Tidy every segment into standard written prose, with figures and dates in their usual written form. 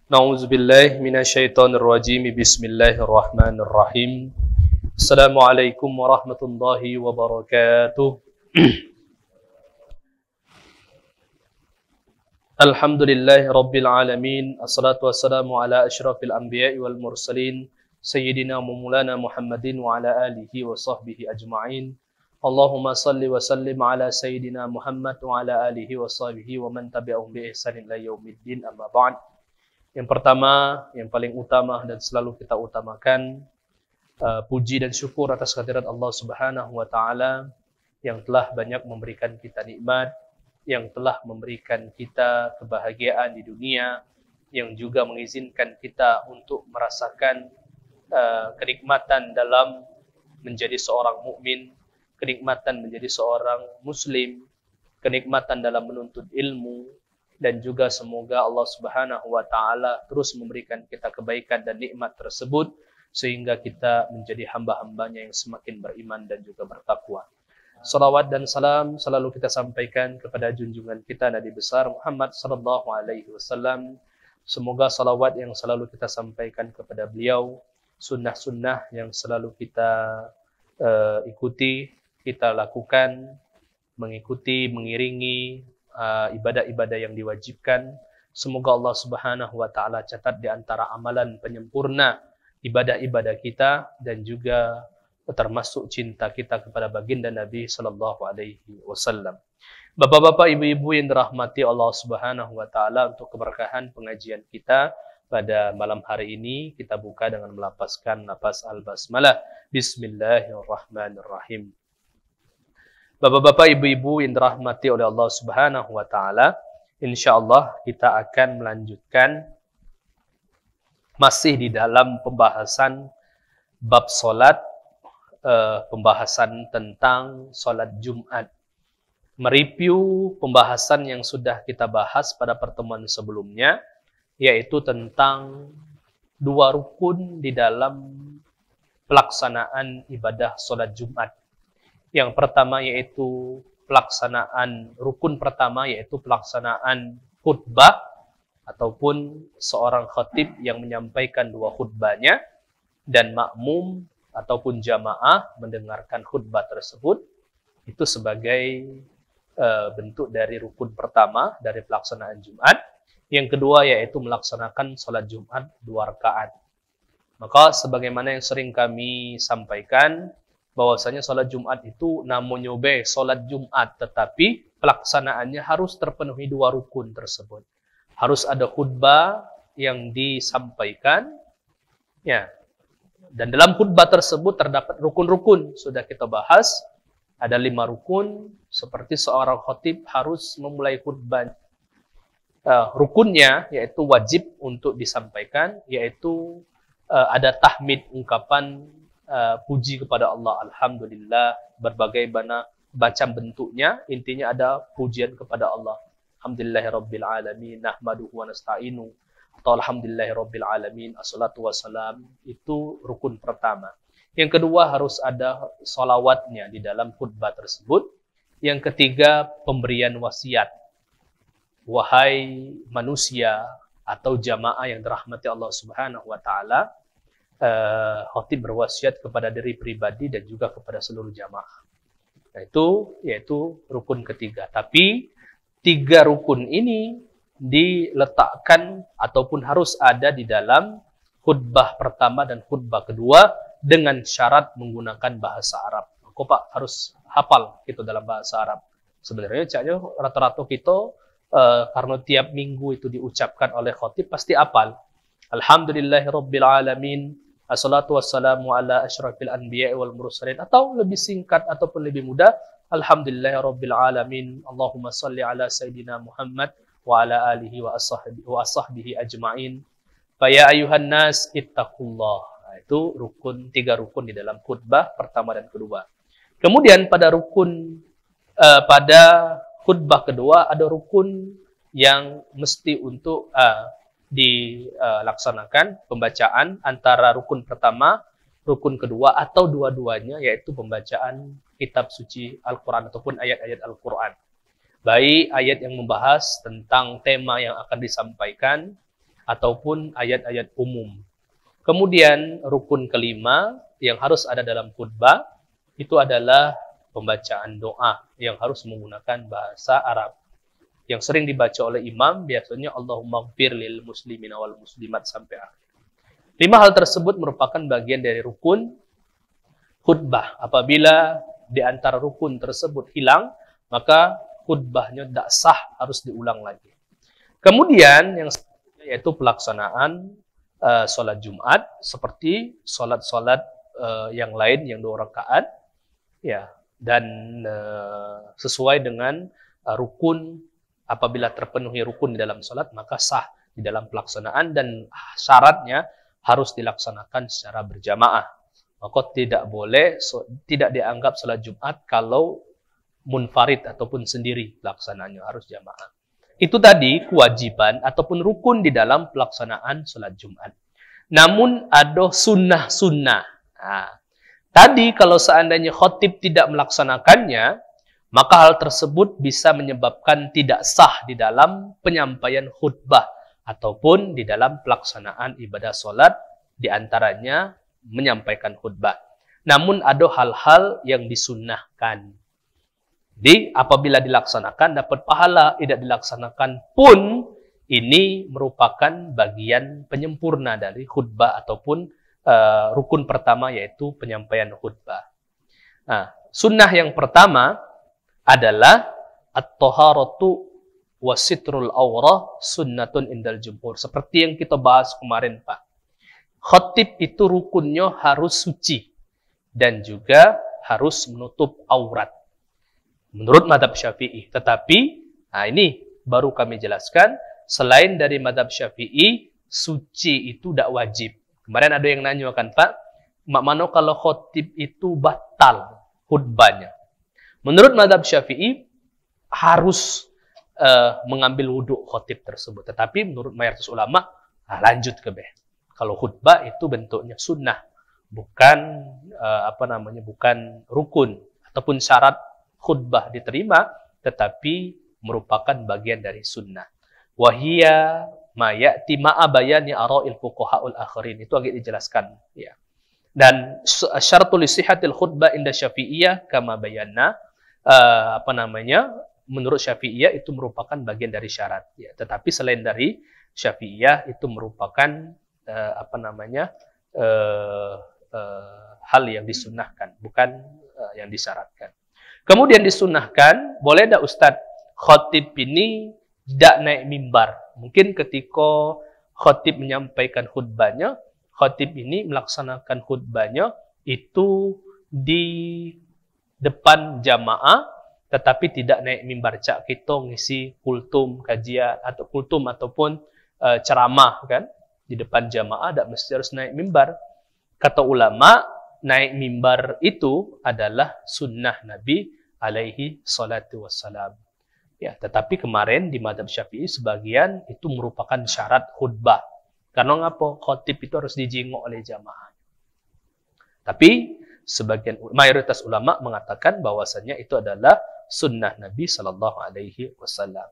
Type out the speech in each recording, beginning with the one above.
Nauzubillahi minasyaitonir rajim. Bismillahirrahmanirrahim. Assalamualaikum warahmatullahi wabarakatuh. Alhamdulillahi rabbil alamin. Assalatu wassalamu ala asyrafil anbiya'i wal mursalin sayyidina wa maulana Muhammadin wa ala alihi wa sahbihi ajma'in. Allahumma salli wa sallim ala sayyidina Muhammad wa ala alihi wa sahbihi wa man tabi'ahum bi ihsanin ila yaumiddin, amma ba'd. Yang pertama, yang paling utama dan selalu kita utamakan, puji dan syukur atas kehadirat Allah Subhanahu wa taala yang telah banyak memberikan kita nikmat, yang telah memberikan kita kebahagiaan di dunia, yang juga mengizinkan kita untuk merasakan kenikmatan dalam menjadi seorang mukmin, kenikmatan menjadi seorang muslim, kenikmatan dalam menuntut ilmu, dan juga semoga Allah Subhanahu wa taala terus memberikan kita kebaikan dan nikmat tersebut sehingga kita menjadi hamba-hambanya yang semakin beriman dan juga bertakwa. Salawat dan salam selalu kita sampaikan kepada junjungan kita Nabi besar Muhammad sallallahu alaihi wasallam. Semoga salawat yang selalu kita sampaikan kepada beliau, sunnah-sunnah yang selalu kita ikuti, kita lakukan, mengikuti, mengiringi ibadah-ibadah yang diwajibkan. Semoga Allah Subhanahu wa taala catat di antara amalan penyempurna ibadah-ibadah kita dan juga termasuk cinta kita kepada baginda Nabi sallallahu alaihi wasallam. Bapak-bapak, ibu-ibu yang dirahmati Allah Subhanahu wa taala, untuk keberkahan pengajian kita pada malam hari ini kita buka dengan melapaskan nafas al-basmalah. Bismillahirrahmanirrahim. Bapak-bapak, ibu-ibu yang dirahmati oleh Allah Subhanahu wa taala, insyaallah kita akan melanjutkan masih di dalam pembahasan bab salat, pembahasan tentang salat Jumat. Mereview pembahasan yang sudah kita bahas pada pertemuan sebelumnya, yaitu tentang dua rukun di dalam pelaksanaan ibadah salat Jumat. Yang pertama yaitu rukun pertama yaitu pelaksanaan khutbah ataupun seorang khatib yang menyampaikan dua khutbahnya dan makmum ataupun jamaah mendengarkan khutbah tersebut. Itu sebagai bentuk dari rukun pertama dari pelaksanaan Jumat. Yang kedua yaitu melaksanakan sholat Jumat 2 rakaat. Maka sebagaimana yang sering kami sampaikan, bahwasanya sholat Jumat itu namanya sholat Jumat, tetapi pelaksanaannya harus terpenuhi dua rukun tersebut. Harus ada khutbah yang disampaikan, ya. Dan dalam khutbah tersebut terdapat rukun-rukun, sudah kita bahas. Ada 5 rukun, seperti seorang khatib harus memulai khutbah. Rukunnya yaitu wajib untuk disampaikan, yaitu ada tahmid, ungkapan puji kepada Allah, alhamdulillah, berbagai macam bentuknya, intinya ada pujian kepada Allah. Alhamdulillahirabbil alamin, nahmaduhu wa nasta'inu, atau alhamdulillahirabbil alamin, assalatu wassalam. Itu rukun pertama. Yang kedua harus ada sholawatnya di dalam khutbah tersebut. Yang ketiga pemberian wasiat. Wahai manusia atau jamaah yang dirahmati Allah Subhanahu wa taala, khatib berwasiat kepada diri pribadi dan juga kepada seluruh jamaah. Nah, itu yaitu rukun ketiga. Tapi 3 rukun ini diletakkan ataupun harus ada di dalam khutbah pertama dan khutbah kedua dengan syarat menggunakan bahasa Arab. Kok Pak harus hafal gitu dalam bahasa Arab? Sebenarnya caknya rata-rata kita karena tiap minggu itu diucapkan oleh khatib pasti hafal. Alhamdulillahirabbil alamin, assalatu wassalamu ala asyrafil anbiya'i wal mursalin, atau lebih singkat ataupun lebih mudah, alhamdulillahirabbil alamin, Allahumma salli ala sayyidina Muhammad wa ala alihi wa ashabihi ajma'in. Fa ya ayuhan nas ittaqullah. Nah, itu rukun, 3 rukun di dalam khutbah pertama dan kedua. Kemudian pada khutbah kedua ada rukun yang mesti untuk dilaksanakan pembacaan antara rukun pertama, rukun kedua, atau dua-duanya, yaitu pembacaan kitab suci Al-Quran ataupun ayat-ayat Al-Quran. Baik ayat yang membahas tentang tema yang akan disampaikan, ataupun ayat-ayat umum. Kemudian rukun kelima yang harus ada dalam khutbah itu adalah pembacaan doa yang harus menggunakan bahasa Arab. Yang sering dibaca oleh imam biasanya Allahumma gfir lil muslimin wal muslimat sampai akhir. 5 hal tersebut merupakan bagian dari rukun khutbah. Apabila di antara rukun tersebut hilang, maka khutbahnya tidak sah, harus diulang lagi. Kemudian yang selanjutnya yaitu pelaksanaan sholat Jumat seperti sholat-sholat yang lain yang 2 rakaat, ya, dan sesuai dengan rukun. Apabila terpenuhi rukun di dalam sholat, maka sah di dalam pelaksanaan dan syaratnya harus dilaksanakan secara berjamaah. Maka tidak boleh, tidak dianggap sholat Jumat kalau munfarid ataupun sendiri, pelaksanaannya harus jamaah. Itu tadi kewajiban ataupun rukun di dalam pelaksanaan sholat Jumat. Namun ada sunnah-sunnah. Nah, tadi kalau seandainya khotib tidak melaksanakannya, maka hal tersebut bisa menyebabkan tidak sah di dalam penyampaian khutbah ataupun di dalam pelaksanaan ibadah sholat, diantaranya menyampaikan khutbah. Namun ada hal-hal yang disunnahkan. Jadi apabila dilaksanakan dapat pahala, tidak dilaksanakan pun ini merupakan bagian penyempurna dari khutbah ataupun rukun pertama yaitu penyampaian khutbah. Nah, sunnah yang pertama adalah at-taharatu wasitrul aurah sunnatun indal jumhur. Seperti yang kita bahas kemarin, Pak. Khatib itu rukunnya harus suci dan juga harus menutup aurat. Menurut madhab Syafi'i. Tetapi, nah ini baru kami jelaskan, selain dari madhab Syafi'i, suci itu tidak wajib. Kemarin ada yang nanya kan, Pak, mana kalau khatib itu batal khutbahnya? Menurut madhab Syafi'i, harus mengambil wudhu khatib tersebut. Tetapi menurut mayoritas ulama, lanjut ke beh. Kalau khutbah itu bentuknya sunnah, bukan bukan rukun ataupun syarat khutbah diterima, tetapi merupakan bagian dari sunnah. Wahia ma ya'ti ma'a bayani ara'il fuqaha'ul akhirin. Itu agak dijelaskan, ya. Dan syaratul sihatil khutbah inda Syafi'iyah kama bayanna, menurut Syafi'iyah itu merupakan bagian dari syarat, ya. Tetapi selain dari Syafi'iyah itu merupakan hal yang disunnahkan, bukan yang disyaratkan. Kemudian disunnahkan, boleh tak Ustadz khatib ini tidak naik mimbar? Mungkin ketika khatib menyampaikan khutbahnya, khatib ini melaksanakan khutbahnya itu di depan jamaah, tetapi tidak naik mimbar. Cak kita ngisi kultum kajian atau kultum ataupun ceramah kan di depan jamaah, tidak mesti harus naik mimbar. Kata ulama, naik mimbar itu adalah sunnah Nabi alaihi salatu wassalam. Ya, tetapi kemarin di madhab Syafi'i sebagian itu merupakan syarat khutbah. Karena ngapa? Khatib itu harus dijenguk oleh jamaah. Tapi sebagian mayoritas ulama mengatakan bahwasannya itu adalah sunnah Nabi sallallahu alaihi wasallam.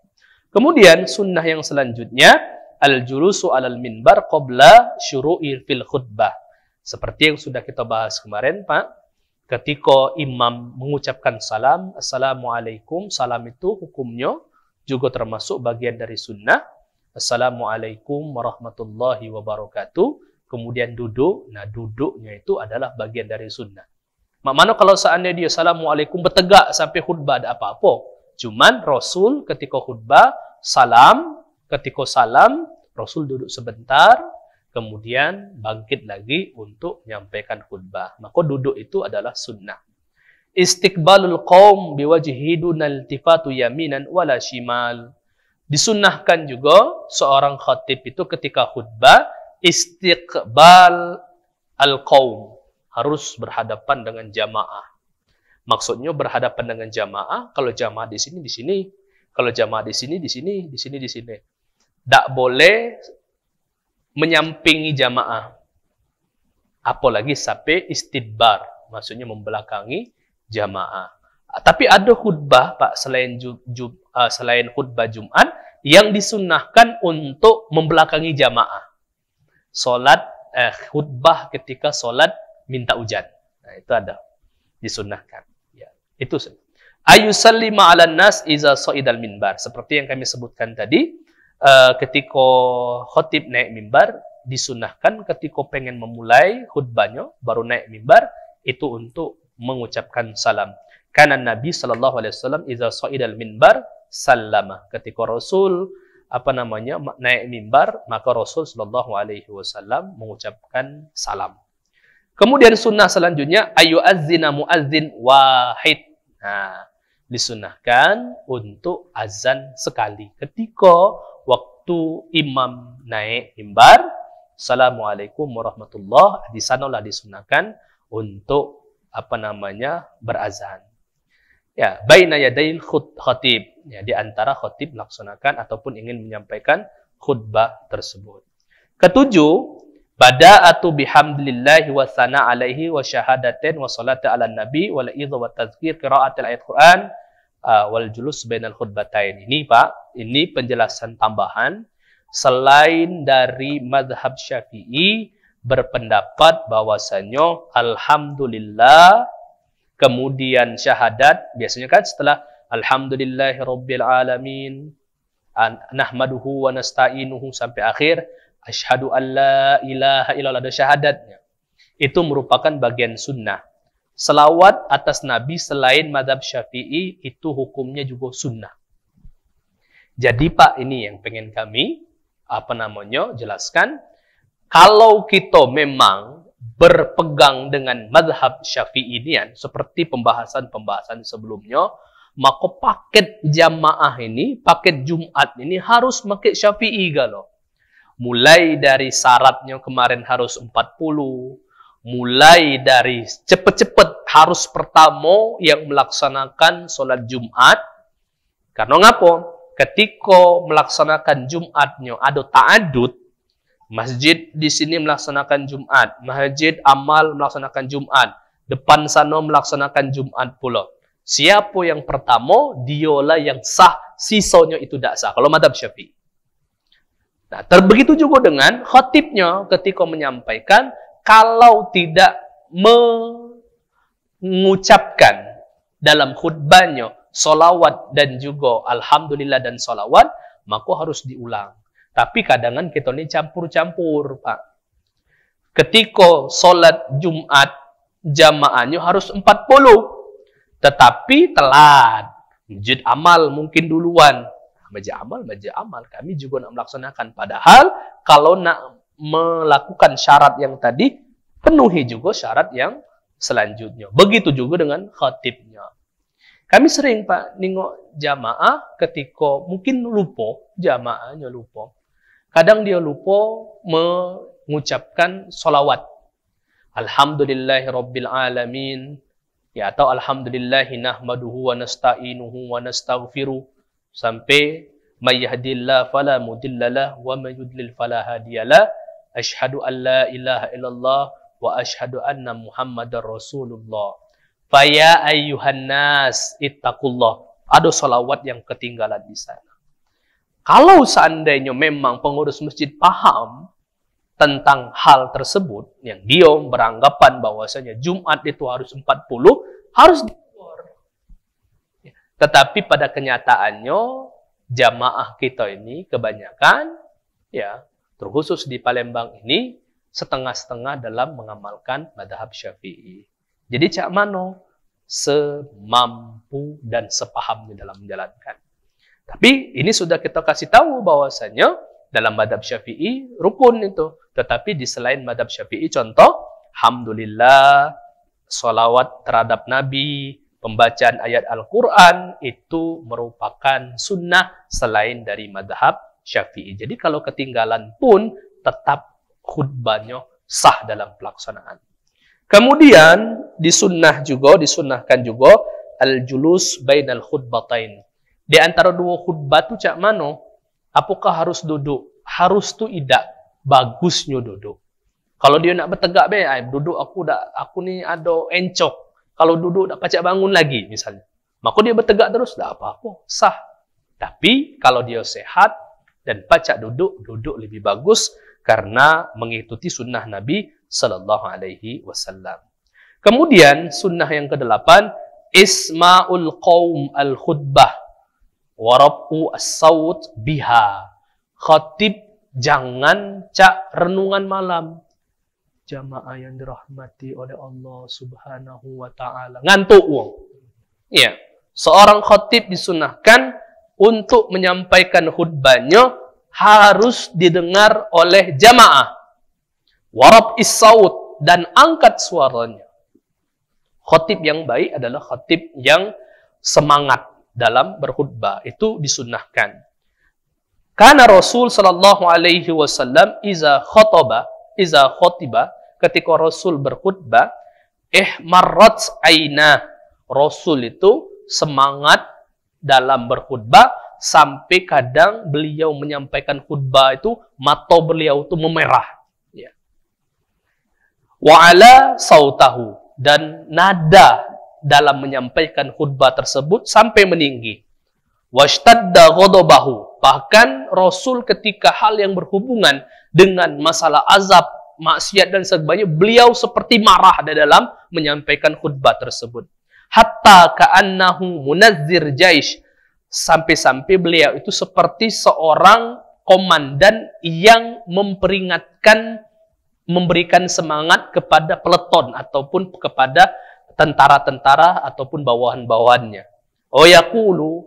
Kemudian sunnah yang selanjutnya al-julusu 'alal minbar qabla syuru'i fil khutbah. Seperti yang sudah kita bahas kemarin, Pak. Ketika imam mengucapkan salam, Assalamualaikum, salam itu hukumnya juga termasuk bagian dari sunnah. Assalamualaikum warahmatullahi wabarakatuh. Kemudian duduk, nah duduknya itu adalah bagian dari sunnah. Mana kalau seandainya dia Assalamualaikum bertegak sampai khutbah ada apa-apa. Cuman Rasul ketika khutbah, ketika salam, Rasul duduk sebentar, kemudian bangkit lagi untuk menyampaikan khutbah. Maka duduk itu adalah sunnah. Istiqbalul qaum biwajhi dunal tifatu yaminan wala shimal. Disunnahkan juga seorang khatib itu ketika khutbah istiqbal al-qaum, harus berhadapan dengan jamaah. Maksudnya berhadapan dengan jamaah, kalau jamaah di sini, di sini. Kalau jamaah di sini, di sini, di sini, di sini. Tak boleh menyampingi jamaah. Apalagi sampai istidbar, maksudnya membelakangi jamaah. Tapi ada khutbah, Pak, selain khutbah Jumat, yang disunnahkan untuk membelakangi jamaah. Solat, khutbah ketika solat minta hujan. Nah, itu ada. Disunnahkan. Ya, itu saja. Ayusallima 'alan nas iza sa'idal minbar. Seperti yang kami sebutkan tadi, ketika khotib naik mimbar, disunnahkan ketika pengen memulai khutbahnya, baru naik mimbar, itu untuk mengucapkan salam. Karena Nabi SAW iza sa'idal minbar sallama. Ketika Rasul naik mimbar, maka Rasul SAW mengucapkan salam. Kemudian sunnah selanjutnya, ayu azzina muazzin wahid. Nah, disunnahkan untuk azan sekali. Ketika waktu imam naik mimbar, Assalamualaikum warahmatullah, di sanalah disunnahkan untuk berazan. Ya, baina yadail khatib. Ya, di antara khatib melaksanakan ataupun ingin menyampaikan khutbah tersebut. Ketujuh, bada'atu bihamdillahi wa sana alaihi wa syahadatin wa salatu ala nabi wal idza wa tazkir qiraatil ayat Quran wal julus bainal khutbatain. Ini Pak, ini penjelasan tambahan. Selain dari mazhab Syafi'i berpendapat bahwasanya alhamdulillah, kemudian syahadat, biasanya kan setelah alhamdulillahirabbil alamin, nahmaduhu wa nasta'inuhu sampai akhir asyhadu an la ilaha illallah, ada syahadatnya. Itu merupakan bagian sunnah. Selawat atas Nabi selain mazhab Syafi'i itu hukumnya juga sunnah. Jadi Pak, ini yang pengen kami jelaskan. Kalau kita memang berpegang dengan mazhab Syafi'i ini, seperti pembahasan-pembahasan sebelumnya, maka paket jamaah ini, paket Jumat ini harus pakai Syafi'i galau. Mulai dari syaratnya kemarin harus 40, mulai dari cepet-cepet harus pertama yang melaksanakan sholat Jumat. Karena ngapa? Ketika melaksanakan Jumatnya ada ta'adud, masjid di sini melaksanakan Jumat, masjid amal melaksanakan Jumat, depan sana melaksanakan Jumat pula. Siapa yang pertama, dialah yang sah, sisanya itu tidak sah. Kalau mazhab Syafi'i. Nah, begitu juga dengan khatibnya ketika menyampaikan, kalau tidak mengucapkan dalam khutbahnya solawat dan juga alhamdulillah dan solawat, maka harus diulang. Tapi kadang kita ini campur-campur, Pak. Ketika solat Jumat, jamaahnya harus 40. Tetapi telat. Masjid amal mungkin duluan. Masjid amal. Kami juga nak melaksanakan. Padahal kalau nak melakukan syarat yang tadi, penuhi juga syarat yang selanjutnya. Begitu juga dengan khatibnya. Kami sering Pak nengok jamaah ketika mungkin lupa, jamaahnya lupa. Kadang dia lupa mengucapkan solawat. Alhamdulillahirabbil alamin. Ya, atau alhamdulillahi nahmaduhu wa nasta'inuhu wa nastaghfiruh. Sampai may yahdihillahu fala mudhillalah wa may yudlil fala hadiyalah. Asyhadu an la ilaha illallah wa asyhadu anna Muhammadar Rasulullah. Faya ayyuhan nas ittaqullah. Ada salawat yang ketinggalan di sana. Kalau seandainya memang pengurus masjid paham tentang hal tersebut, yang dia beranggapan bahwasanya Jumat itu harus 40, harus diukur. Tetapi pada kenyataannya, jamaah kita ini kebanyakan, ya, terkhusus di Palembang ini, setengah-setengah dalam mengamalkan mazhab Syafi'i. Jadi cak mano semampu dan sepahamnya dalam menjalankan. Tapi ini sudah kita kasih tahu bahwasanya dalam mazhab Syafi'i rukun itu. Tetapi di selain mazhab Syafi'i, contoh, alhamdulillah, sholawat terhadap Nabi, pembacaan ayat Al-Quran, itu merupakan sunnah selain dari mazhab Syafi'i. Jadi kalau ketinggalan pun tetap khutbahnya sah dalam pelaksanaan. Kemudian disunnahkan juga al-julus bainal khutbatain. Di antara dua khutbah tu cak mano? Apakah harus duduk? Harus tu tidak. Bagusnya duduk. Kalau dia nak bertegak duduk aku ni ada encok. Kalau duduk tak pacak bangun lagi misalnya. Maka dia bertegak terus, tak apa-apa, sah. Tapi kalau dia sehat dan pacak duduk, duduk lebih bagus karena mengikuti sunnah Nabi Sallallahu Alaihi Wasallam. Kemudian sunnah yang ke-8, isma'ul qaum al-khutbah warabu as-saut biha. Khatib jangan cak renungan malam. Jamaah yang dirahmati oleh Allah Subhanahu wa taala. Ngantuk wong. Ya, seorang khatib disunahkan untuk menyampaikan khutbahnya harus didengar oleh jamaah. Warab is-saut, dan angkat suaranya. Khatib yang baik adalah khatib yang semangat dalam berkhutbah. Itu disunahkan. Karena Rasul sallallahu alaihi wasallam iza khotiba, ketika Rasul berkhutbah, marrat aina. Rasul itu semangat dalam berkhutbah sampai kadang beliau menyampaikan khutbah itu mata beliau itu memerah. Ya. Wa ala sautahu, dan nada dalam menyampaikan khutbah tersebut sampai meninggi. Washtadda ghadabahu, bahkan Rasul ketika hal yang berhubungan dengan masalah azab, maksiat dan sebagainya, beliau seperti marah dalam menyampaikan khutbah tersebut. Hatta ka'annahu munazzir jaish, sampai-sampai beliau itu seperti seorang komandan yang memberikan semangat kepada peleton ataupun kepada tentara-tentara ataupun bawahan-bawahannya. Oh yaqulu,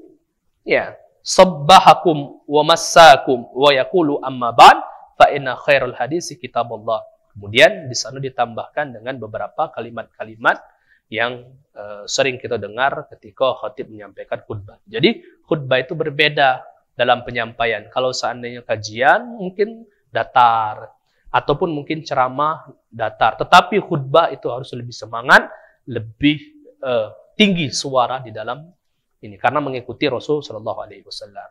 ya, sabbahakum wa massakum wa yaqulu amma ba'd fa inna khairul hadisi kitabullah. Kemudian di sana ditambahkan dengan beberapa kalimat-kalimat yang sering kita dengar ketika khatib menyampaikan khutbah. Jadi khutbah itu berbeda dalam penyampaian. Kalau seandainya kajian mungkin datar ataupun mungkin ceramah datar, tetapi khutbah itu harus lebih semangat, lebih tinggi suara di dalam ini karena mengikuti Rasul Shallallahu Alaihi Wasallam.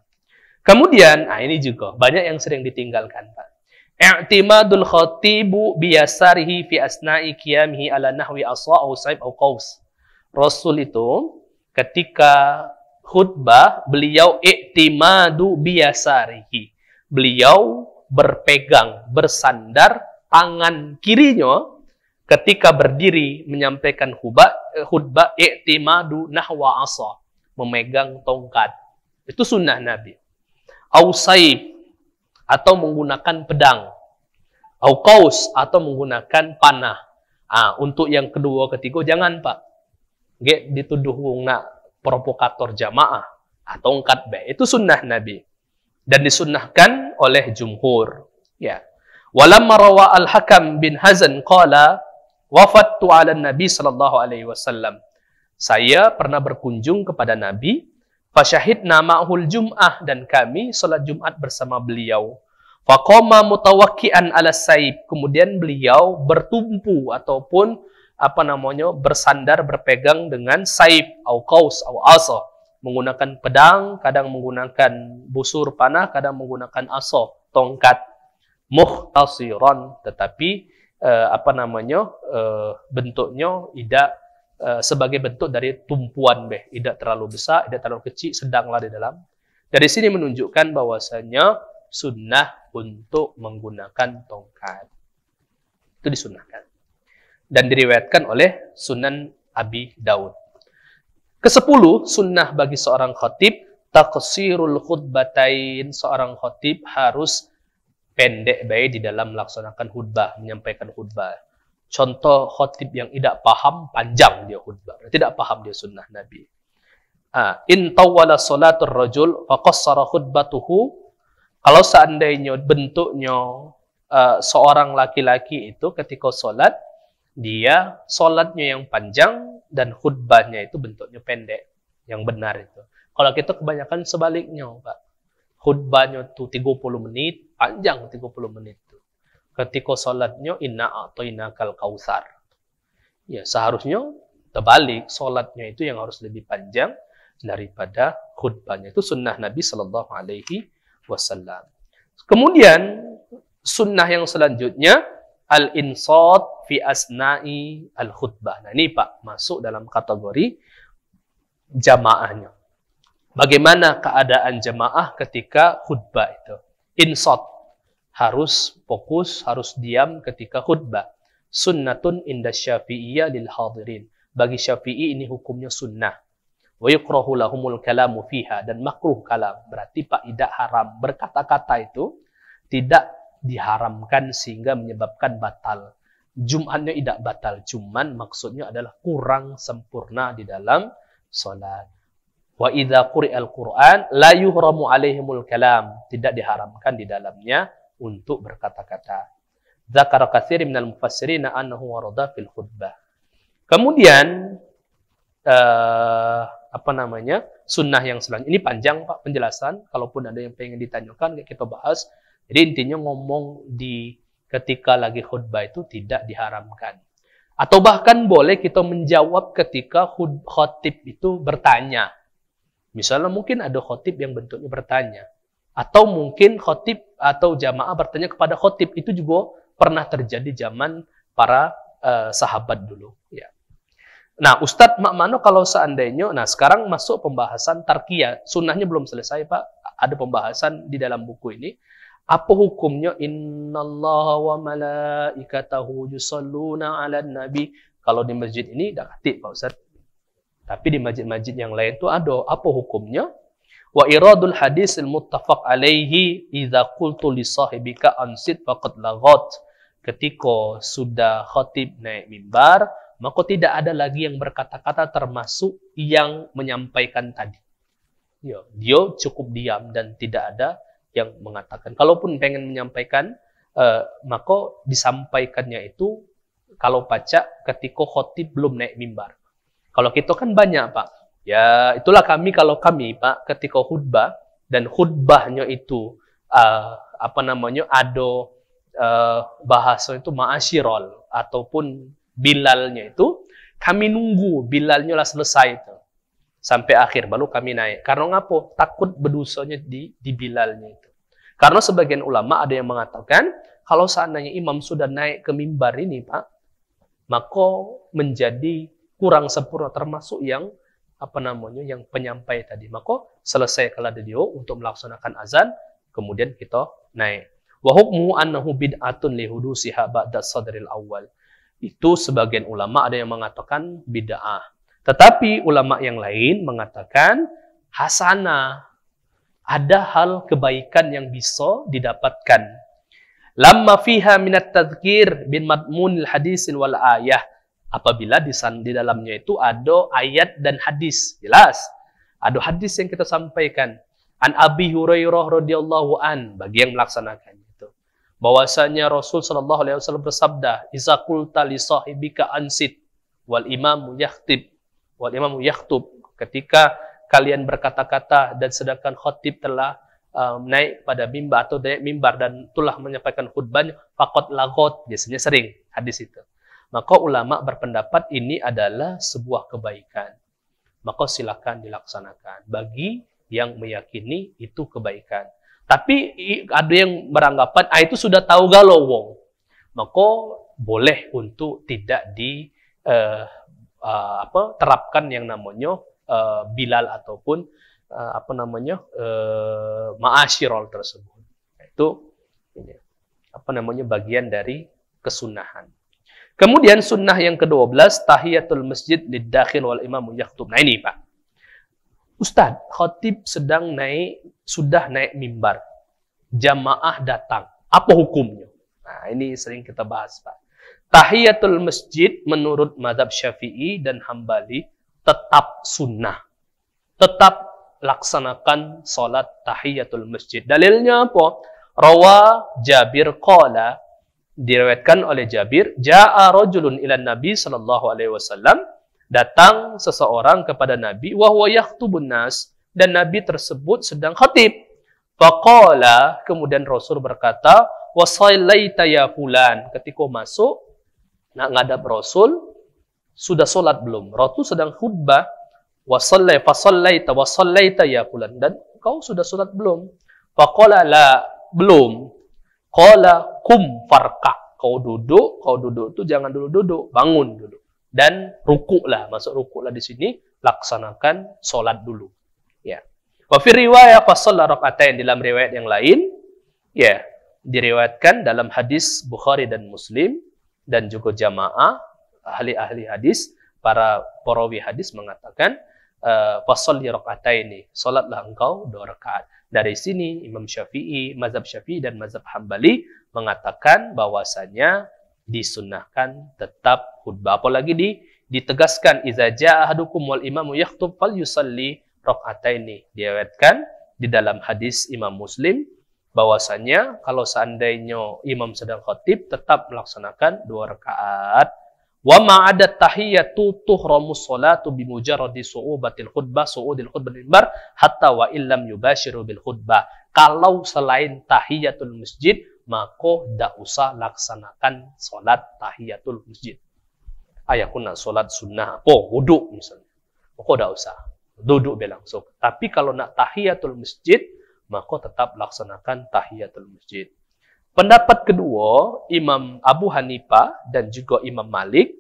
Kemudian, ini juga banyak yang sering ditinggalkan, Pak. I'timadul khatibu biyasarihi fi asna'i qiyamihi ala nahwi asa au saib au qaus. Rasul itu ketika khutbah beliau i'timadu biyasarihi. Beliau berpegang, bersandar tangan kirinya ketika berdiri menyampaikan khutbah i'timadu nahwa asa, memegang tongkat. Itu sunnah Nabi. Au saib, atau menggunakan pedang, au qaus, atau menggunakan panah. Untuk yang kedua ketiga jangan, Pak. Nggak dituduh wong nak provokator jamaah atau ungkat be. Itu sunnah Nabi dan disunnahkan oleh jumhur. Ya. Walamma rawa al-Hakam bin Hazan qala wafattu 'ala Nabi sallallahu alaihi wasallam. Saya pernah berkunjung kepada Nabi, fasyahidna ma'hul jum'ah, dan kami salat Jumat bersama beliau. Faqama mutawakki'an 'ala saib, kemudian beliau bertumpu ataupun bersandar, berpegang dengan saib au qaus au asa, menggunakan pedang, kadang menggunakan busur panah, kadang menggunakan asa, tongkat. Muhtasiran, tetapi bentuknya tidak sebagai bentuk dari tumpuan, tidak terlalu besar, tidak terlalu kecil, sedanglah di dalam. Dari sini menunjukkan bahwasanya sunnah untuk menggunakan tongkat. Itu disunahkan. Dan diriwayatkan oleh Sunan Abi Daud. Ke-10, sunnah bagi seorang khatib, taqsirul khutbatain. Seorang khatib harus pendek baik di dalam melaksanakan khutbah, menyampaikan khutbah. Contoh khatib yang tidak paham, panjang dia khutbah. Tidak paham dia sunnah Nabi. In tawwala salatul rajul faqassara khutbatuhu. Kalau seandainya bentuknya seorang laki-laki itu ketika sholat, dia sholatnya yang panjang dan khutbahnya itu bentuknya pendek. Yang benar itu. Kalau kita kebanyakan sebaliknya, Pak. Khutbahnya itu 30 menit, panjang 30 menit. Ketika sholatnya inna a'tainakal kautsar. Ya, seharusnya terbalik, sholatnya itu yang harus lebih panjang daripada khutbahnya. Itu sunnah Nabi Sallallahu Alaihi Wasallam. Kemudian sunnah yang selanjutnya al-insat fi asna'i al-khutbah. Nah, ini Pak masuk dalam kategori jamaahnya. Bagaimana keadaan jemaah ketika khutbah itu? Insot, harus fokus, harus diam ketika khutbah. Sunnatun inda syafi'iyah lil hadirin. Bagi Syafi'i ini hukumnya sunnah. Wa yukrahu lahumul kalamu fiha, dan makruh kalam. Berarti Pak, tidak haram. Berkata-kata itu tidak diharamkan sehingga menyebabkan batal. Jum'atnya tidak batal, cuman maksudnya adalah kurang sempurna di dalam salat. Wa idza quri'al Qur'an la yuhramu alaihimul kalam, tidak diharamkan di dalamnya untuk berkata-kata. Dzakara katsir minal mufassirin annahu warada fil khutbah. Kemudian sunnah yang selanjutnya. Ini panjang Pak penjelasan, kalaupun ada yang pengen ditanyakan kita bahas. Jadi intinya ngomong di ketika lagi khutbah itu tidak diharamkan. Atau bahkan boleh kita menjawab ketika khotib itu bertanya. Misalnya mungkin ada khotib yang bentuknya bertanya. Atau mungkin khotib atau jamaah bertanya kepada khotib. Itu juga pernah terjadi zaman para sahabat dulu. Ya. Nah, Ustadz Makmano kalau seandainya, nah sekarang masuk pembahasan tarkiyah. Sunnahnya belum selesai Pak. Ada pembahasan di dalam buku ini. Apa hukumnya innallaha wa malaikatahu yusholluna 'alan nabi? Kalau di masjid ini dah khatib Pak Ustaz. Tapi di masjid-masjid yang lain itu ada. Apa hukumnya? Wa iradul hadis al-muttafaq alaihi idza qultu li sahibika ansit faqad laghat. Ketika sudah khatib naik mimbar, maka tidak ada lagi yang berkata-kata termasuk yang menyampaikan tadi. Ya, dia cukup diam dan tidak ada yang mengatakan. Kalaupun pengen menyampaikan, maka disampaikannya itu kalau baca ketika khotib belum naik mimbar. Kalau kita kan banyak Pak. Ya itulah kalau kami Pak ketika khutbah dan khutbahnya itu ada bahasa itu ma'asyirol ataupun bilalnya itu kami nunggu bilalnya lah selesai itu. Sampai akhir baru kami naik. Karena ngapa? Takut berdosanya di bilalnya itu. Karena sebagian ulama ada yang mengatakan kalau seandainya imam sudah naik ke mimbar ini Pak, maka menjadi kurang sempurna termasuk yang yang penyampai tadi. Maka selesai kalau dia untuk melaksanakan azan, kemudian kita naik. Wa hukmu annahu bid'atun li hudusiha ba'da sadril awal. Itu sebagian ulama ada yang mengatakan bid'ah. Tetapi ulama yang lain mengatakan hasanah. Ada hal kebaikan yang bisa didapatkan. Lamma fiha minat tadhkir bin madmunil hadisin wal ayah. Apabila di dalamnya itu ada ayat dan hadis. Jelas. Ada hadis yang kita sampaikan. An Abi Hurairah radhiyallahu an. Bagi yang melaksanakan itu. Bahwasanya Rasul sallallahu alaihi wasallam bersabda, "Iza qulta li sahibika ansit wal imamu yahtib." Wal imamu yaktub, ketika kalian berkata-kata dan sedangkan khotib telah naik pada mimbar atau naik mimbar dan telah menyampaikan khutbahnya, faqad lagot, biasanya sering hadis itu. Maka ulama berpendapat ini adalah sebuah kebaikan. Maka silakan dilaksanakan bagi yang meyakini itu kebaikan. Tapi ada yang beranggapan itu sudah tahu galau wong. Maka boleh untuk tidak terapkan yang namanya bilal ataupun ma'asyirol tersebut. Itu bagian dari kesunahan. Kemudian sunnah yang ke-12 tahiyatul masjid lid-dakhil wal imamu yaktub. Nah ini Pak. Ustaz, khatib sudah naik mimbar. Jamaah datang. Apa hukumnya? Nah, ini sering kita bahas, Pak. Tahiyatul masjid menurut mazhab Syafi'i dan Hambali tetap sunnah. Tetap laksanakan salat tahiyatul masjid. Dalilnya apa? Rawa Jabir qala, diriwayatkan oleh Jabir, jaa rajulun ila Nabi sallallahu alaihi wasallam, datang seseorang kepada Nabi wa huwa yakhtubun nas, dan Nabi tersebut sedang khatib. Faqala, kemudian Rasul berkata, wa sallaita ya fulan, ketika masuk nak ngadap Rasul, sudah solat belum? Rasul sedang khutbah. Wa sallaita ya fulan, dan kau sudah solat belum? Faqala la, belum. Qala kum farqa, kau duduk itu jangan duduk, bangun dulu. Dan rukuklah, masuk rukuklah di sini, laksanakan solat dulu. Ya. Wa fi riwayat fa shalla rakaatain, dalam riwayat yang lain ya diriwayatkan dalam hadis Bukhari dan Muslim dan juga jamaah ahli-ahli hadis, para perawi hadis mengatakan fa shalli rakaatain, salatlah engkau 2 rakaat. Dari sini Imam Syafi'i, mazhab Syafi'i dan mazhab Hambali mengatakan bahwasanya disunnahkan tetap khutbah. Apalagi ditegaskan iza jaa ahadukum wal imamu yakhthub falyusalli rak'ataini. Diriwayatkan di dalam hadis Imam Muslim bahwasanya kalau seandainya imam sedang khatib tetap melaksanakan 2 rakaat. Wa ma'ada tahiyatu tuhramus salatu bimujarradi su'ubatil khutbah su'udil khutbah mimbar hatta wa illam yubashiru bil khutbah. Kalau selain tahiyatul masjid, maka tidak usah laksanakan solat tahiyatul masjid. Ayahku nak solat sunnah, wuduk misalnya, maka tidak usah duduk berlangsung. Tapi kalau nak tahiyatul masjid, maka tetap laksanakan tahiyatul masjid. Pendapat kedua, Imam Abu Hanifah dan juga Imam Malik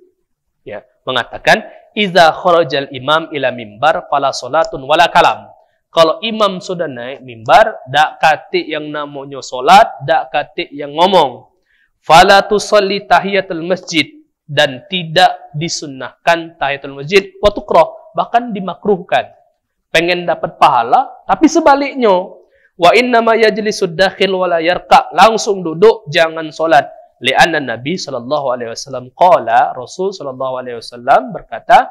ya, mengatakan iza kharajal imam ila mimbar fala salatun wala kalam. Kalau imam sudah naik mimbar, dak katik yang namanya solat, dak katik yang ngomong. Fala tusalli tahiyatul masjid, dan tidak disunnahkan tahiyatul masjid wa tukrah, bahkan dimakruhkan. Pengen dapat pahala, tapi sebaliknya. Wa innama yajlisud dakhil wala yarqa, langsung duduk jangan solat. Li'anna Nabi sallallahu alaihi wasallam qala, Rasul sallallahu alaihi wasallam berkata,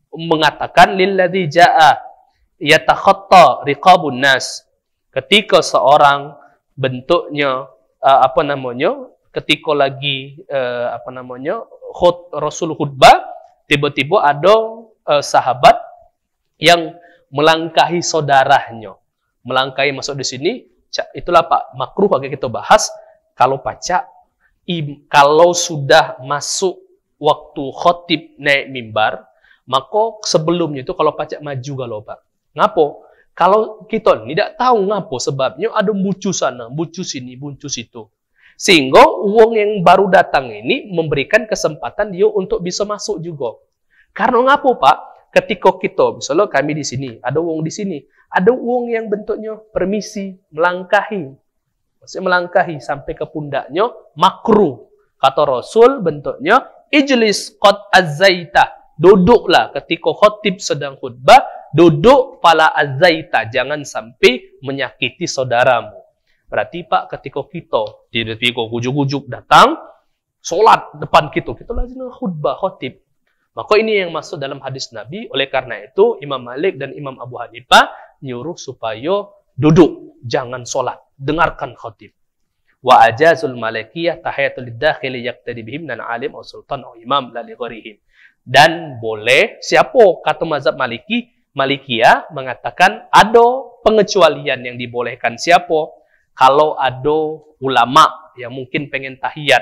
mengatakan lilladzi jaa yatakhatta riqabun nas, ketika seorang bentuknya ketika lagi Rasul khutbah, tiba-tiba ada sahabat yang melangkahi saudaranya. Melangkahi masuk di sini, itulah Pak makruh bagi kita bahas. Kalau pacak, kalau sudah masuk waktu khotib naik mimbar, maka sebelumnya itu kalau pacak maju kalau Pak. Ngapo? Kalau kita tidak tahu ngapo sebabnya, ada bucu sana, bucu sini, bucu situ. Sehingga uang yang baru datang ini memberikan kesempatan dia untuk bisa masuk juga. Karena ngapo Pak? Ketika kita, misalnya kami di sini, ada uang di sini, ada uang yang bentuknya permisi, melangkahi. Maksudnya melangkahi sampai ke pundaknya, makruh. Kata Rasul bentuknya, ijlis qad azzaita. Duduklah ketika khotib sedang khutbah, duduk fala azzaita. Jangan sampai menyakiti saudaramu. Berarti Pak, ketika kita, tiba-tiba gujuk-gujuk datang, sholat depan kita lagi khutbah, khotib. Maka ini yang masuk dalam hadis Nabi. Oleh karena itu, Imam Malik dan Imam Abu Hanifah nyuruh supaya duduk, jangan sholat, dengarkan khatib. Wa ajazul malikiyah tahiyatul dakhili yaqtadi bihim dan alim atau sultan atau imam la li ghairihim. Dan boleh, siapa kata mazhab Malikiyah mengatakan ada pengecualian yang dibolehkan. Siapa? Kalau ada ulama yang mungkin pengen tahiyat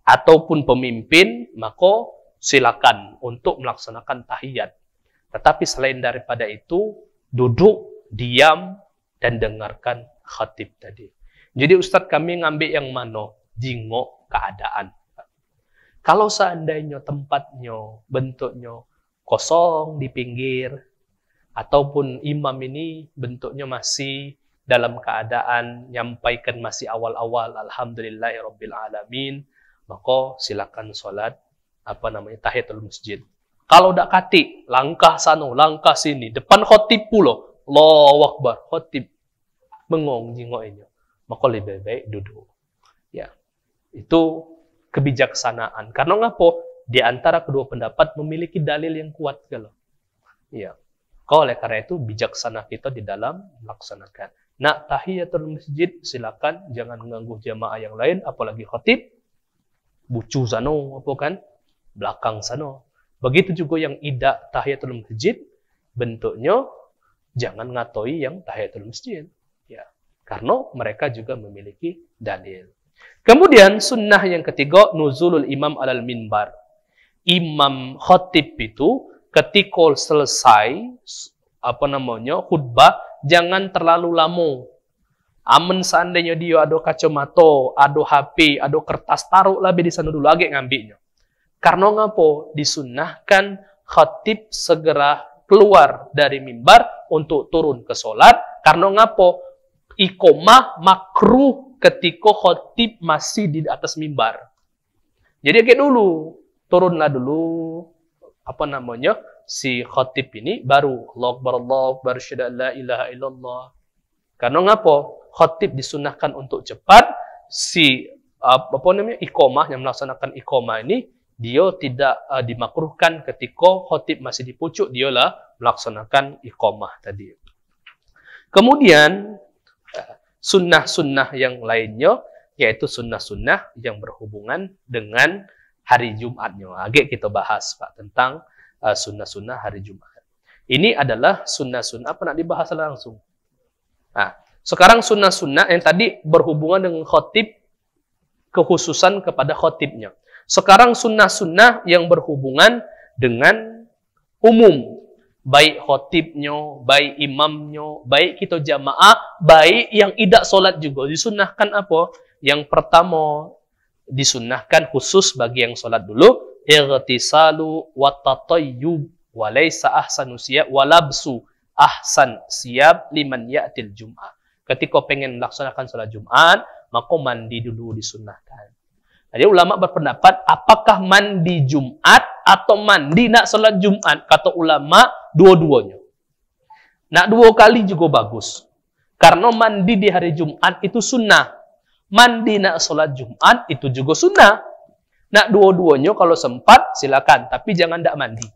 ataupun pemimpin, maka silakan untuk melaksanakan tahiyat. Tetapi selain daripada itu, duduk, diam, dan dengarkan khatib tadi. Jadi Ustadz kami ngambil yang mana? Jingok keadaan. Kalau seandainya tempatnya, bentuknya kosong di pinggir, ataupun imam ini bentuknya masih dalam keadaan nyampaikan masih awal-awal, alhamdulillahirabbil alamin, maka silakan sholat tahiyatul masjid. Kalau dak katik, langkah sana, langkah sini, depan khotib pula, Allahu Akbar, khotib bengong jingoknya, maka lebih baik duduk. Ya, itu kebijaksanaan. Karena ngapo? Di antara kedua pendapat memiliki dalil yang kuat kalau. Ya. Oleh karena itu bijaksana kita di dalam melaksanakan. Nak tahiyatul masjid silakan, jangan mengganggu jamaah yang lain, apalagi khotib. Bucu sana, apa kan? Belakang sana. Begitu juga yang idak tahiyatul masjid, bentuknya jangan ngatoi yang tahiyatul masjid. Ya, karena mereka juga memiliki dalil. Kemudian sunnah yang ketiga, nuzulul imam alal minbar. Imam khatib itu ketika selesai khutbah, jangan terlalu lama. Aman seandainya dia ada kacamata, ada HP, ada kertas, taruh lah di sana dulu lagi ngambilnya. Karena ngapo? Disunnahkan khatib segera keluar dari mimbar untuk turun ke solat Karena ngapo? Iqomah makruh ketika khotib masih di atas mimbar. Jadi kayak dulu, turunlah dulu, apa namanya, si khotib ini baru Allahu Akbar, Allahu Akbar, syahadu an la ilaha illallah. Karena ngapo? Khotib disunahkan untuk cepat, si apa namanya, iqomah, yang melaksanakan iqomah ini, dia tidak dimakruhkan ketika khotib masih di pucuk, dialah melaksanakan iqomah tadi. Kemudian, sunnah-sunnah yang lainnya, yaitu sunnah-sunnah yang berhubungan dengan hari Jumatnya. Agak kita bahas, Pak, tentang sunnah-sunnah hari Jumat. Ini adalah sunnah-sunnah, apa nak dibahas langsung? Nah, sekarang sunnah-sunnah yang tadi berhubungan dengan khotib, kekhususan kepada khotibnya. Sekarang sunnah-sunnah yang berhubungan dengan umum. Baik khotibnya, baik imamnya, baik kita jamaah, baik yang tidak solat juga. Disunnahkan apa? Yang pertama, disunnahkan khusus bagi yang solat dulu, ightisalu wa tatayyub wa laysa ahsanu siyab wa labsu ahsan siyab liman ya'til jum'ah. Ketika pengen melaksanakan solat Jumat, maka mandi dulu disunnahkan. Jadi ulama berpendapat, apakah mandi Jumat atau mandi nak solat Jumat? Kata ulama, dua-duanya. Nak 2 kali juga bagus. Karena mandi di hari Jumat itu sunnah. Mandi nak solat Jumat itu juga sunnah. Nak dua-duanya kalau sempat silakan, tapi jangan tak mandi.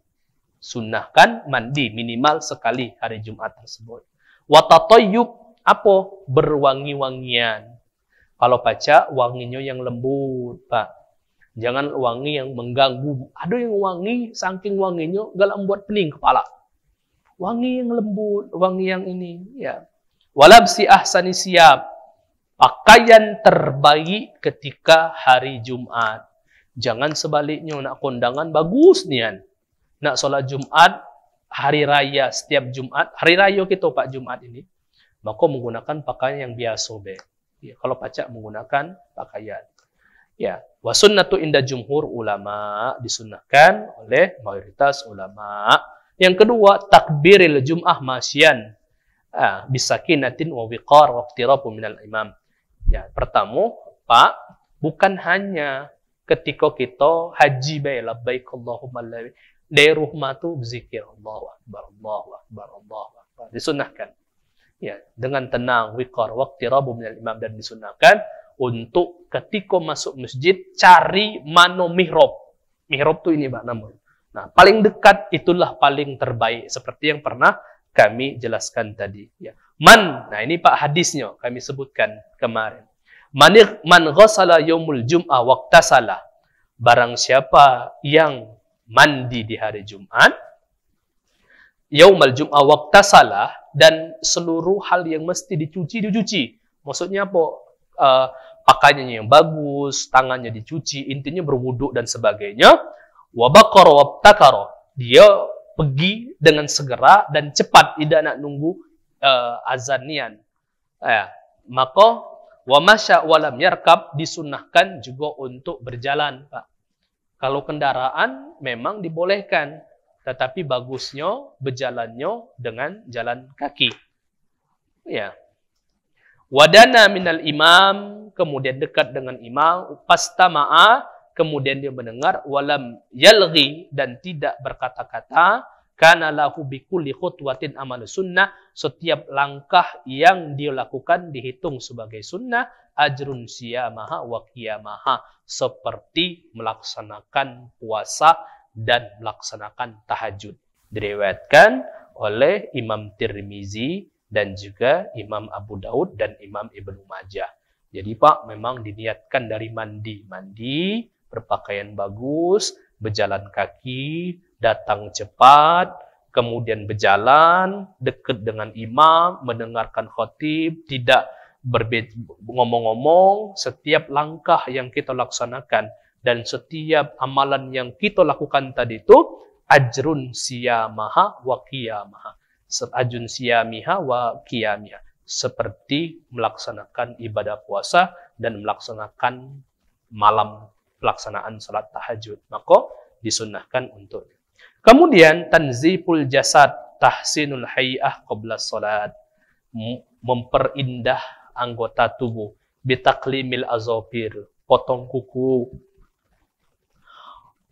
Sunnahkan mandi minimal sekali hari Jumat tersebut. Watatayyub, apa? Berwangi-wangian. Kalau baca, wanginya yang lembut, Pak. Jangan wangi yang mengganggu. Ada yang wangi, saking wanginya, galak membuat pening kepala. Wangi yang lembut, wangi yang ini. Ya. Walabsi ahsani siyab. Pakaian terbaik ketika hari Jumat. Jangan sebaliknya, nak kondangan bagus nian. Nak solat Jumat, hari raya setiap Jumat. Hari raya kita, Pak, Jumat ini. Maka menggunakan pakaian yang biasa, be. Ya, kalau pacak menggunakan pakaian. Ya, wa sunnatu inda jumhur ulama, disunnahkan oleh mayoritas ulama. Yang kedua, takbiril jum'ah masyian. Bisakinatin wa wiqar wa iqtirabu minal imam. Ya, pertama, Pak, bukan hanya ketika kita haji bae labbaik Allahumma labbaik. Dari rumah tu berzikir Allahu Akbar, Allahu Akbar, Allahu Akbar. Disunnahkan. Ya, dengan tenang, wiqar, waqtirabu minal imam, dan disunahkan untuk ketika masuk masjid cari mana mihrab. Mihrab tu ini, Pak, namanya. Nah, paling dekat itulah paling terbaik seperti yang pernah kami jelaskan tadi, ya. Nah ini, Pak, hadisnya kami sebutkan kemarin. Man ghassala yaumul jum'ah waqtasala. Barang siapa yang mandi di hari Jumat, yaumul jum'ah waqtasala, dan seluruh hal yang mesti dicuci. Maksudnya apa? Pakaiannya yang bagus, tangannya dicuci, intinya berwuduk dan sebagainya. Wa baqara wabtakara. Dia pergi dengan segera dan cepat, tidak nak nunggu azanian. Maka wa masya walam yarkab, disunnahkan juga untuk berjalan, Pak. Kalau kendaraan memang dibolehkan, tetapi bagusnya berjalannya dengan jalan kaki. Ya. Wadana minal imam, kemudian dekat dengan imam, pastama'a, kemudian dia mendengar, walam yalghi, dan tidak berkata-kata, kana lahu bikulli khutwatin amal sunnah, setiap langkah yang dia lakukan dihitung sebagai sunnah, ajrun siyamaha wa qiyamaha, seperti melaksanakan puasa dan melaksanakan tahajud. Diriwayatkan oleh Imam Tirmizi dan juga Imam Abu Daud dan Imam Ibnu Majah. Jadi, Pak, memang diniatkan dari mandi, berpakaian bagus, berjalan kaki, datang cepat, kemudian berjalan dekat dengan imam, mendengarkan khatib, tidak ngomong-ngomong. Setiap langkah yang kita laksanakan dan setiap amalan yang kita lakukan tadi itu ajrun siyamaha wa qiyamaha. Ajrun siyamiha wa qiyamiha. Seperti melaksanakan ibadah puasa dan melaksanakan malam pelaksanaan salat tahajud. Maka disunnahkan untuk. Kemudian tanziful jasad, tahsinul hay'ah qabla salat. Memperindah anggota tubuh. Bitaklimil azofir, potong kuku.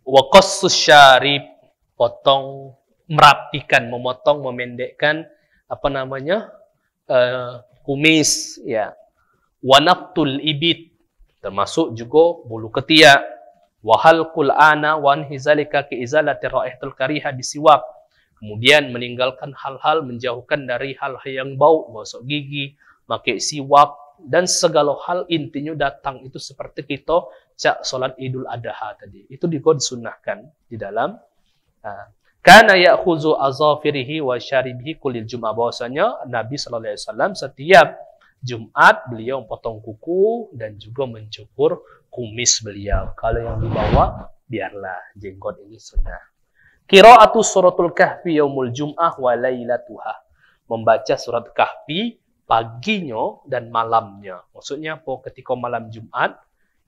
Wa qassus syarib, potong, merapikan, memotong, memendekkan kumis, ya. Wa naqtul ibit, termasuk juga bulu ketiak. Wa halqul ana wa anhizalika ki izalati raihatul kariha bisiwak. Kemudian meninggalkan hal-hal, menjauhkan dari hal-hal yang bau, gosok gigi, pakai siwak, dan segala hal intinya datang itu seperti kita cak solat Idul Adha tadi. Itu juga disunahkan di dalam kana ya'khuzu azafirihi wa syaribihi kulil jum'ah, bahwasanya Nabi sallallahu alaihi wasallam setiap Jumat beliau potong kuku dan juga mencukur kumis beliau. Kalau yang dibawa biarlah jenggot, ini sunnah. Qira'atu suratul kahfi yaumul jum'ah wa lailatuha, membaca surat kahfi paginya dan malamnya. Maksudnya apa? Ketika malam Jumat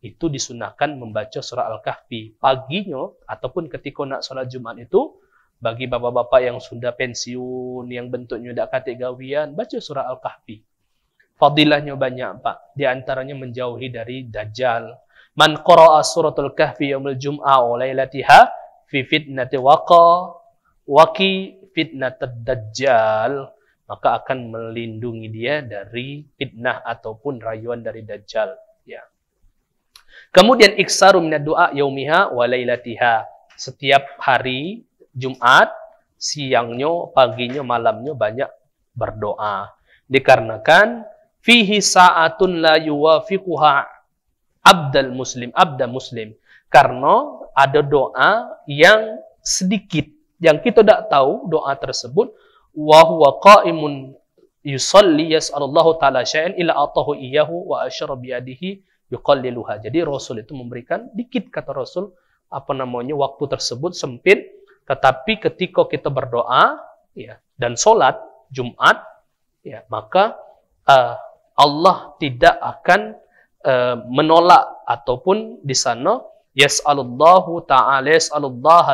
itu disunahkan membaca surah Al-Kahfi. Paginya ataupun ketika nak sholat Jumat itu, bagi bapak-bapak yang sudah pensiun, yang bentuknya dak kate gawian, baca surah Al-Kahfi. Fadilahnya banyak, Pak. Di antaranya menjauhi dari Dajjal. Man qara'a suratul kahfi yaumul jum'ah wa lailatiha fi fitnati waqi fitnatad dajjal, maka akan melindungi dia dari fitnah ataupun rayuan dari Dajjal. Ya. Kemudian iksaru minad du'a yaumiha wa lailatiha. Setiap hari Jumat, siangnya, paginya, malamnya banyak berdoa. Dikarenakan fihi sa'atun la yuwafiquha abdal muslim. Karena ada doa yang sedikit, yang kita tidak tahu doa tersebut. Wa huwa qa'imun yusalli yas'alullahu ta'ala syai'an illa atahu iyyahu wa asyara biyadihi yuqalliluha. Jadi Rasul itu memberikan dikit, kata Rasul, waktu tersebut sempit, tetapi ketika kita berdoa, ya, dan sholat Jumat, ya, maka Allah tidak akan menolak ataupun di sana yas'alullaha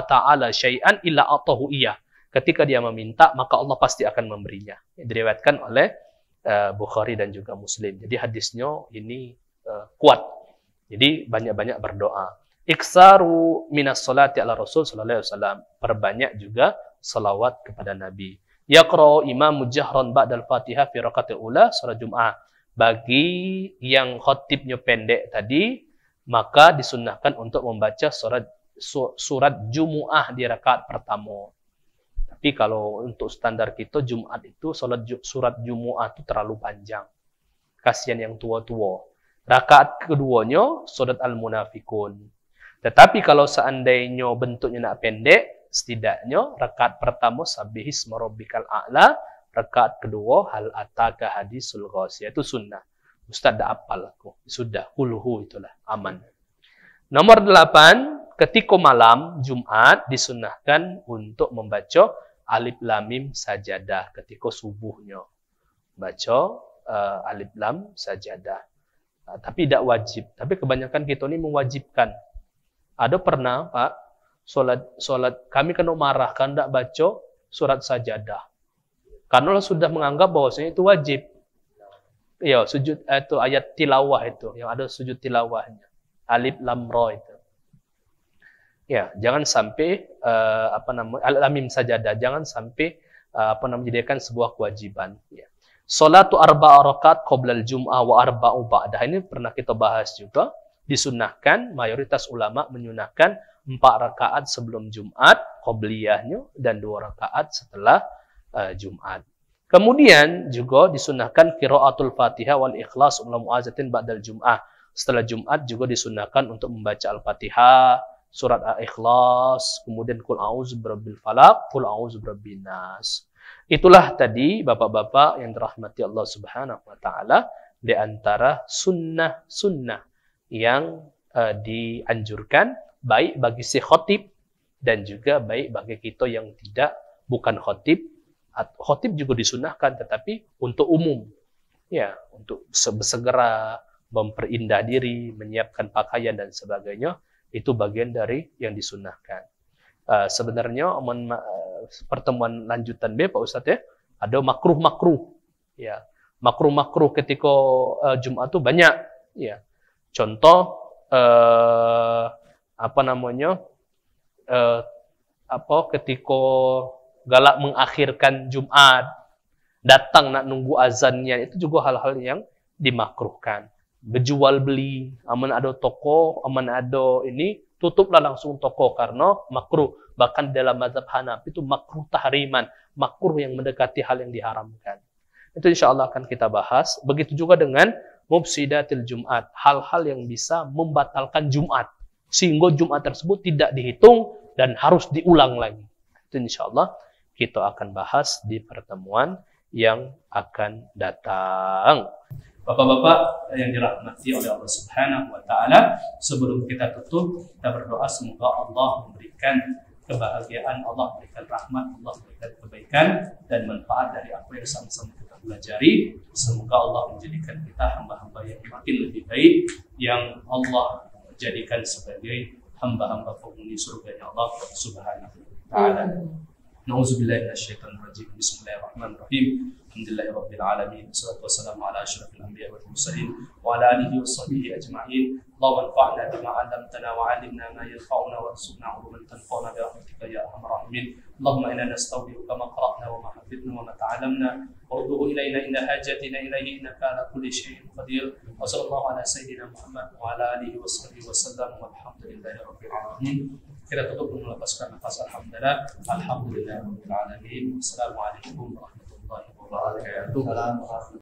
ta'ala syai'an illa atahu iyyah. Ketika dia meminta, maka Allah pasti akan memberinya. Diriwayatkan oleh Bukhari dan juga Muslim. Jadi hadisnya ini kuat. Jadi banyak-banyak berdoa. Iksaru minas salati ala Rasul sallallahu alaihi wasallam. Perbanyak juga salawat kepada Nabi. Yaqra'u imamu jahran ba'dal Fatihah fi rakatil ula salat Jum'ah. Bagi yang khatibnya pendek tadi, maka disunnahkan untuk membaca surat Jumu'ah di rakaat pertama. Tapi kalau untuk standar kita Jumat itu surat Jumu'ah itu terlalu panjang. Kasihan yang tua-tua. Rakaat keduanya surat Al-Munafikun. Tetapi kalau seandainya bentuknya nak pendek, setidaknya rakaat pertama Sabbihisma rabbikal a'la, rakaat kedua hal ataka hadisul ghasyiyah, itu sunnah. Ustaz dah apal aku. Sudah, kulhu itulah aman. Nomor 8, ketika malam Jumat disunnahkan untuk membaca Alif Lam Mim Sajadah ketika subuhnya. Baca Alif Lam Sajadah. Tapi tidak wajib. Tapi kebanyakan kita ini mewajibkan. Ada pernah, Pak, solat kami kena marah kan tidak baca surat Sajadah. Karena Allah sudah menganggap bahwasanya itu wajib. Ya, sujud itu ayat tilawah itu, yang ada sujud tilawahnya. Alif Lam Ra itu. Ya, jangan sampai Al-Lamim Sajadah, jangan sampai menjadikan sebuah kewajiban. Ya. Salatu arba'a rakaat qoblal jum'ah wa arba'u ba'dah. Ini pernah kita bahas juga. Disunnahkan, mayoritas ulama menyunahkan 4 rakaat sebelum Jumat, qobliyahnya, dan 2 rakaat setelah Jumat. Kemudian juga disunnahkan qiraatul Fatihah wal Ikhlas ula mu'azatin ba'dal Jum'ah. Setelah Jumat juga disunnahkan untuk membaca Al-Fatihah, surat Al-Ikhlas, kemudian Qul a'udzu birabbil falaq, Qul a'udzu birabbin nas. Itulah tadi bapak-bapak yang dirahmati Allah Subhanahu wa taala di antara sunnah-sunnah yang dianjurkan baik bagi si khatib dan juga baik bagi kita yang bukan khatib. Khatib juga disunahkan, tetapi untuk umum, ya, untuk segera memperindah diri, menyiapkan pakaian dan sebagainya, itu bagian dari yang disunahkan. Sebenarnya pertemuan lanjutan B, Pak Ustadz, ya, ada makruh-makruh, Ya, makruh-makruh ketika Jumat itu banyak. Ya, contoh apa namanya? Ketika galak mengakhirkan Jumat, datang nak nunggu azannya, itu juga hal-hal yang dimakruhkan. Berjual beli, aman ada toko, aman ada ini, tutuplah langsung toko karena makruh. Bahkan dalam mazhab Hanafi itu makruh tahriman, makruh yang mendekati hal yang diharamkan. Itu insya Allah akan kita bahas. Begitu juga dengan mufsidatil Jumat, hal-hal yang bisa membatalkan Jumat, sehingga Jumat tersebut tidak dihitung dan harus diulang lagi. Itu insya Allah kita akan bahas di pertemuan yang akan datang. Bapak-bapak yang dirahmati oleh Allah Subhanahu wa taala, sebelum kita tutup, kita berdoa semoga Allah memberikan kebahagiaan, Allah memberikan rahmat, Allah memberikan kebaikan dan manfaat dari apa yang sama-sama kita pelajari. Semoga Allah menjadikan kita hamba-hamba yang makin lebih baik, yang Allah jadikan sebagai hamba-hamba penghuni surganya Allah Subhanahu wa taala. Nauzubillahi minasyaitonir rajim. Bismillahirrahmanirrahim. Alhamdulillahi rabbil alamin. Wassalatu wassalamu ala asyrafil anbiya'i wal mursalin wa ala alihi washabbihi ajma'in. Allahumma anfa'na bima 'allamtana wa 'allimna ma yanfa'una warzuqna 'ilman tanfa'una bi rahmatika ya arhamar rahimin. Allahumma inna nastawdi'uka ma qara'na wa ma hafidhna wa ma ta'allamna warzuqhu ilayna inna hajatina ilayhi innaka 'ala kulli syai'in qadir. Wa sallallahu ala sayyidina Muhammad wa ala alihi washabbihi wasallam walhamdulillahi rabbil alamin. Kita tutup dengan melepaskan nafas alhamdulillah. Alhamdulillahirabbil alamin. Assalamualaikum warahmatullahi wabarakatuh.